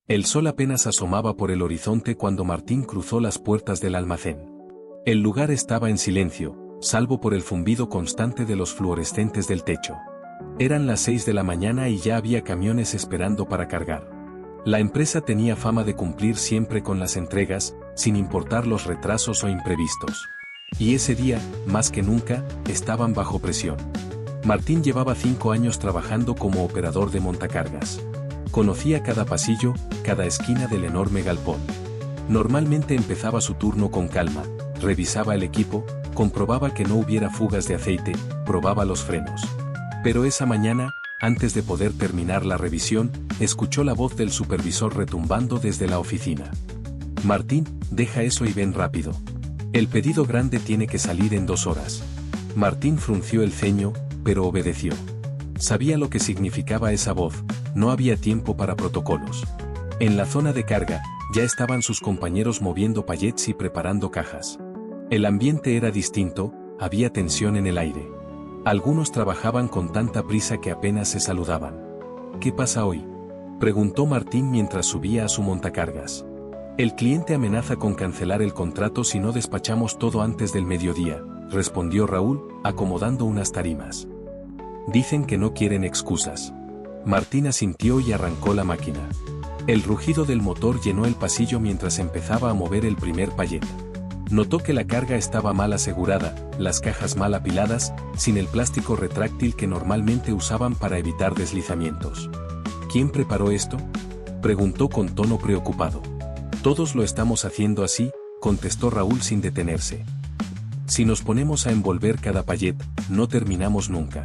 El sol apenas asomaba por el horizonte cuando Martín cruzó las puertas del almacén. El lugar estaba en silencio, salvo por el zumbido constante de los fluorescentes del techo. Eran las 6 de la mañana y ya había camiones esperando para cargar. La empresa tenía fama de cumplir siempre con las entregas, sin importar los retrasos o imprevistos. Y ese día, más que nunca, estaban bajo presión. Martín llevaba 5 años trabajando como operador de montacargas. Conocía cada pasillo, cada esquina del enorme galpón. Normalmente empezaba su turno con calma, revisaba el equipo, comprobaba que no hubiera fugas de aceite, probaba los frenos. Pero esa mañana, antes de poder terminar la revisión, escuchó la voz del supervisor retumbando desde la oficina. Martín, deja eso y ven rápido. El pedido grande tiene que salir en 2 horas. Martín frunció el ceño, pero obedeció. Sabía lo que significaba esa voz, no había tiempo para protocolos. En la zona de carga, ya estaban sus compañeros moviendo pallets y preparando cajas. El ambiente era distinto, había tensión en el aire. Algunos trabajaban con tanta prisa que apenas se saludaban. ¿Qué pasa hoy?, preguntó Martín mientras subía a su montacargas. El cliente amenaza con cancelar el contrato si no despachamos todo antes del mediodía, respondió Raúl, acomodando unas tarimas. Dicen que no quieren excusas. Martín asintió y arrancó la máquina. El rugido del motor llenó el pasillo mientras empezaba a mover el primer pallet. Notó que la carga estaba mal asegurada, las cajas mal apiladas, sin el plástico retráctil que normalmente usaban para evitar deslizamientos. ¿Quién preparó esto?, preguntó con tono preocupado. Todos lo estamos haciendo así, contestó Raúl sin detenerse. Si nos ponemos a envolver cada pallet, no terminamos nunca.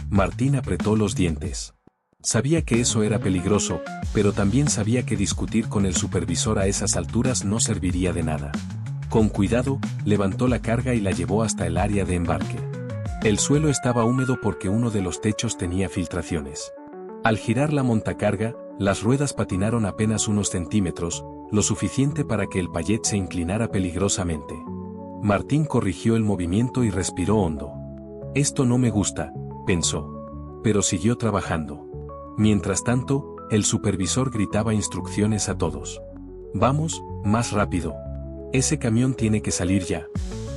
Martín apretó los dientes. Sabía que eso era peligroso, pero también sabía que discutir con el supervisor a esas alturas no serviría de nada. Con cuidado, levantó la carga y la llevó hasta el área de embarque. El suelo estaba húmedo porque uno de los techos tenía filtraciones. Al girar la montacarga, las ruedas patinaron apenas unos centímetros, lo suficiente para que el pallet se inclinara peligrosamente. Martín corrigió el movimiento y respiró hondo. Esto no me gusta, pensó. Pero siguió trabajando. Mientras tanto, el supervisor gritaba instrucciones a todos. Vamos, más rápido. Ese camión tiene que salir ya.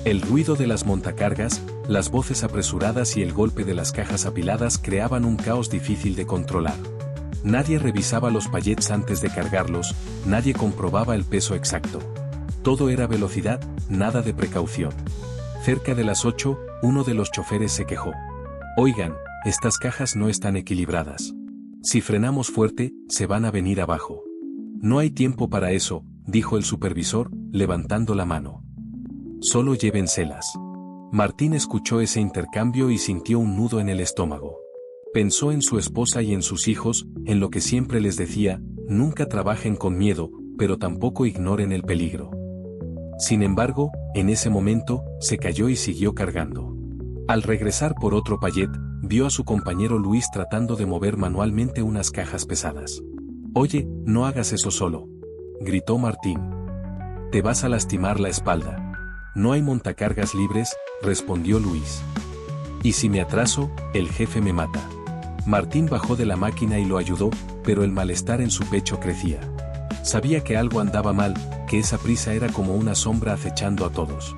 El ruido de las montacargas, las voces apresuradas y el golpe de las cajas apiladas creaban un caos difícil de controlar. Nadie revisaba los pallets antes de cargarlos, nadie comprobaba el peso exacto. Todo era velocidad, nada de precaución. Cerca de las 8, uno de los choferes se quejó. Oigan, estas cajas no están equilibradas. Si frenamos fuerte, se van a venir abajo. No hay tiempo para eso, dijo el supervisor, levantando la mano. Solo llévenselas. Martín escuchó ese intercambio y sintió un nudo en el estómago. Pensó en su esposa y en sus hijos, en lo que siempre les decía, nunca trabajen con miedo, pero tampoco ignoren el peligro. Sin embargo, en ese momento, se cayó y siguió cargando. Al regresar por otro pallet, vio a su compañero Luis tratando de mover manualmente unas cajas pesadas. «Oye, no hagas eso solo», gritó Martín. «Te vas a lastimar la espalda». «No hay montacargas libres», respondió Luis. «Y si me atraso, el jefe me mata». Martín bajó de la máquina y lo ayudó, pero el malestar en su pecho crecía. Sabía que algo andaba mal, que esa prisa era como una sombra acechando a todos.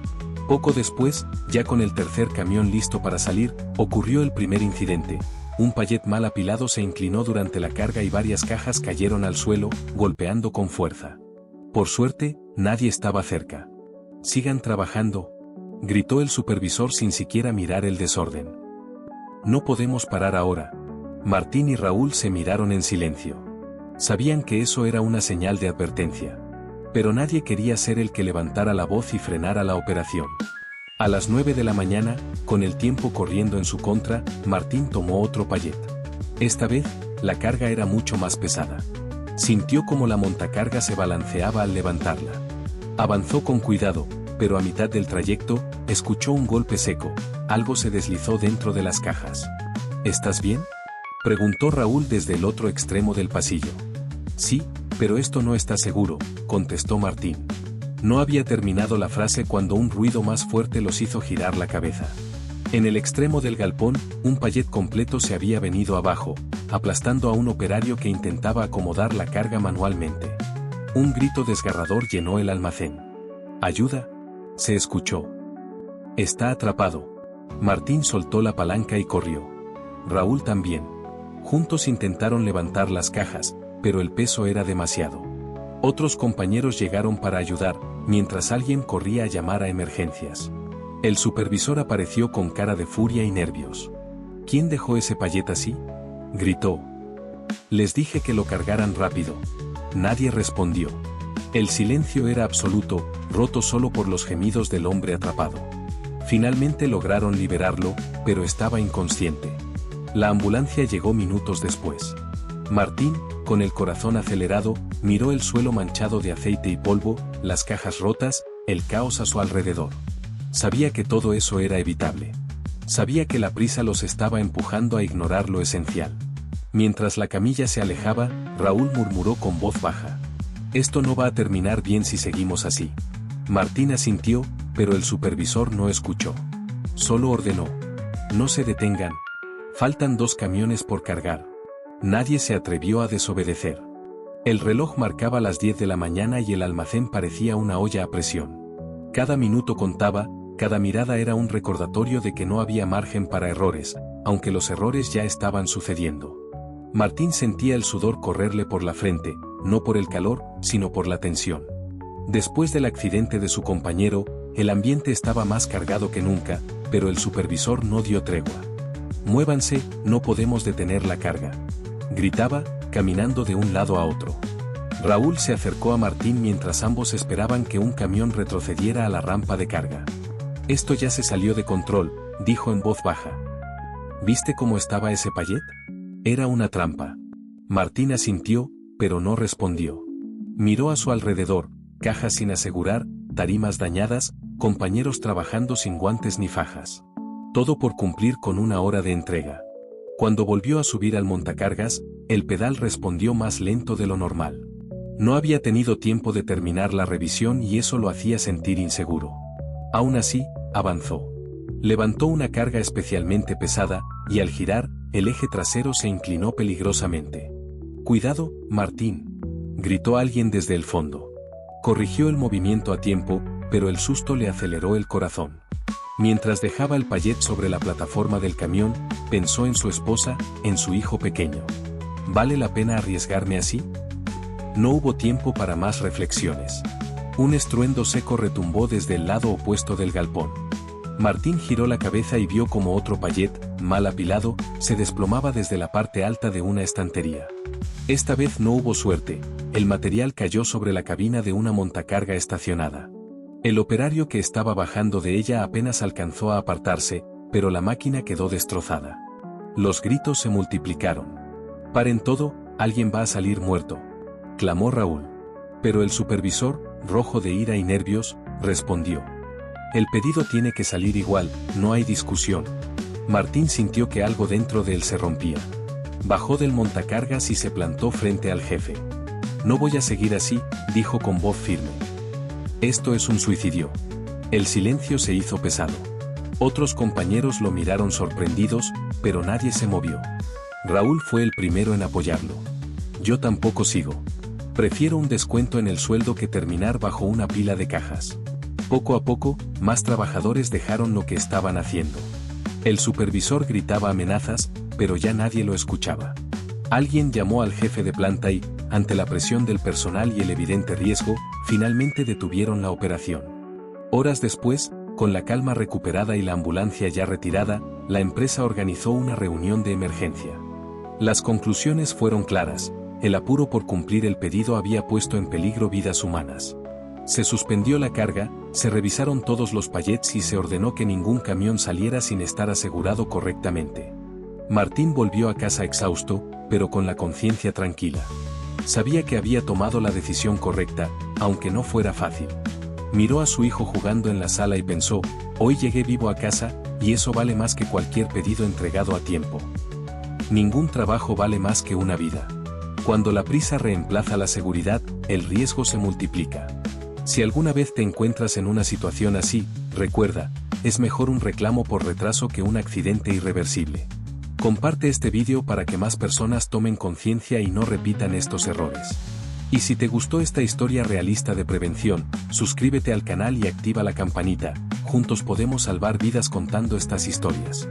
Poco después, ya con el tercer camión listo para salir, ocurrió el primer incidente. Un pallet mal apilado se inclinó durante la carga y varias cajas cayeron al suelo, golpeando con fuerza. Por suerte, nadie estaba cerca. «Sigan trabajando», gritó el supervisor sin siquiera mirar el desorden. «No podemos parar ahora». Martín y Raúl se miraron en silencio. Sabían que eso era una señal de advertencia. Pero nadie quería ser el que levantara la voz y frenara la operación. A las 9 de la mañana, con el tiempo corriendo en su contra, Martín tomó otro pallet. Esta vez, la carga era mucho más pesada. Sintió como la montacarga se balanceaba al levantarla. Avanzó con cuidado, pero a mitad del trayecto, escuchó un golpe seco. Algo se deslizó dentro de las cajas. «¿Estás bien?», preguntó Raúl desde el otro extremo del pasillo. «Sí, pero esto no está seguro», contestó Martín. No había terminado la frase cuando un ruido más fuerte los hizo girar la cabeza. En el extremo del galpón, un payet completo se había venido abajo, aplastando a un operario que intentaba acomodar la carga manualmente. Un grito desgarrador llenó el almacén. «¡Ayuda!», se escuchó. «Está atrapado». Martín soltó la palanca y corrió. Raúl también. Juntos intentaron levantar las cajas, pero el peso era demasiado. Otros compañeros llegaron para ayudar, mientras alguien corría a llamar a emergencias. El supervisor apareció con cara de furia y nervios. «¿Quién dejó ese payet así?», gritó. «Les dije que lo cargaran rápido». Nadie respondió. El silencio era absoluto, roto solo por los gemidos del hombre atrapado. Finalmente lograron liberarlo, pero estaba inconsciente. La ambulancia llegó minutos después. Martín, con el corazón acelerado, miró el suelo manchado de aceite y polvo, las cajas rotas, el caos a su alrededor. Sabía que todo eso era evitable. Sabía que la prisa los estaba empujando a ignorar lo esencial. Mientras la camilla se alejaba, Raúl murmuró con voz baja. «Esto no va a terminar bien si seguimos así». Martín asintió, pero el supervisor no escuchó. Solo ordenó: «No se detengan. Faltan 2 camiones por cargar». Nadie se atrevió a desobedecer. El reloj marcaba las 10 de la mañana y el almacén parecía una olla a presión. Cada minuto contaba, cada mirada era un recordatorio de que no había margen para errores, aunque los errores ya estaban sucediendo. Martín sentía el sudor correrle por la frente, no por el calor, sino por la tensión. Después del accidente de su compañero, el ambiente estaba más cargado que nunca, pero el supervisor no dio tregua. «Muévanse, no podemos detener la carga», gritaba, caminando de un lado a otro. Raúl se acercó a Martín mientras ambos esperaban que un camión retrocediera a la rampa de carga. «Esto ya se salió de control», dijo en voz baja. «¿Viste cómo estaba ese payet? Era una trampa». Martín asintió, pero no respondió. Miró a su alrededor, cajas sin asegurar, tarimas dañadas, compañeros trabajando sin guantes ni fajas. Todo por cumplir con una hora de entrega. Cuando volvió a subir al montacargas, el pedal respondió más lento de lo normal. No había tenido tiempo de terminar la revisión y eso lo hacía sentir inseguro. Aún así, avanzó. Levantó una carga especialmente pesada, y al girar, el eje trasero se inclinó peligrosamente. «Cuidado, Martín», gritó alguien desde el fondo. Corrigió el movimiento a tiempo, pero el susto le aceleró el corazón. Mientras dejaba el payet sobre la plataforma del camión, pensó en su esposa, en su hijo pequeño. ¿Vale la pena arriesgarme así? No hubo tiempo para más reflexiones. Un estruendo seco retumbó desde el lado opuesto del galpón. Martín giró la cabeza y vio como otro payet, mal apilado, se desplomaba desde la parte alta de una estantería. Esta vez no hubo suerte, el material cayó sobre la cabina de una montacarga estacionada. El operario que estaba bajando de ella apenas alcanzó a apartarse, pero la máquina quedó destrozada. Los gritos se multiplicaron. «Paren todo, alguien va a salir muerto», clamó Raúl. Pero el supervisor, rojo de ira y nervios, respondió: «El pedido tiene que salir igual, no hay discusión». Martín sintió que algo dentro de él se rompía. Bajó del montacargas y se plantó frente al jefe. «No voy a seguir así», dijo con voz firme. «Esto es un suicidio». El silencio se hizo pesado. Otros compañeros lo miraron sorprendidos, pero nadie se movió. Raúl fue el primero en apoyarlo. «Yo tampoco sigo. Prefiero un descuento en el sueldo que terminar bajo una pila de cajas». Poco a poco, más trabajadores dejaron lo que estaban haciendo. El supervisor gritaba amenazas, pero ya nadie lo escuchaba. Alguien llamó al jefe de planta y, ante la presión del personal y el evidente riesgo, finalmente detuvieron la operación. Horas después, con la calma recuperada y la ambulancia ya retirada, la empresa organizó una reunión de emergencia. Las conclusiones fueron claras: el apuro por cumplir el pedido había puesto en peligro vidas humanas. Se suspendió la carga, se revisaron todos los pallets y se ordenó que ningún camión saliera sin estar asegurado correctamente. Martín volvió a casa exhausto, pero con la conciencia tranquila. Sabía que había tomado la decisión correcta, aunque no fuera fácil. Miró a su hijo jugando en la sala y pensó: hoy llegué vivo a casa, y eso vale más que cualquier pedido entregado a tiempo. Ningún trabajo vale más que una vida. Cuando la prisa reemplaza la seguridad, el riesgo se multiplica. Si alguna vez te encuentras en una situación así, recuerda, es mejor un reclamo por retraso que un accidente irreversible. Comparte este vídeo para que más personas tomen conciencia y no repitan estos errores. Y si te gustó esta historia realista de prevención, suscríbete al canal y activa la campanita, juntos podemos salvar vidas contando estas historias.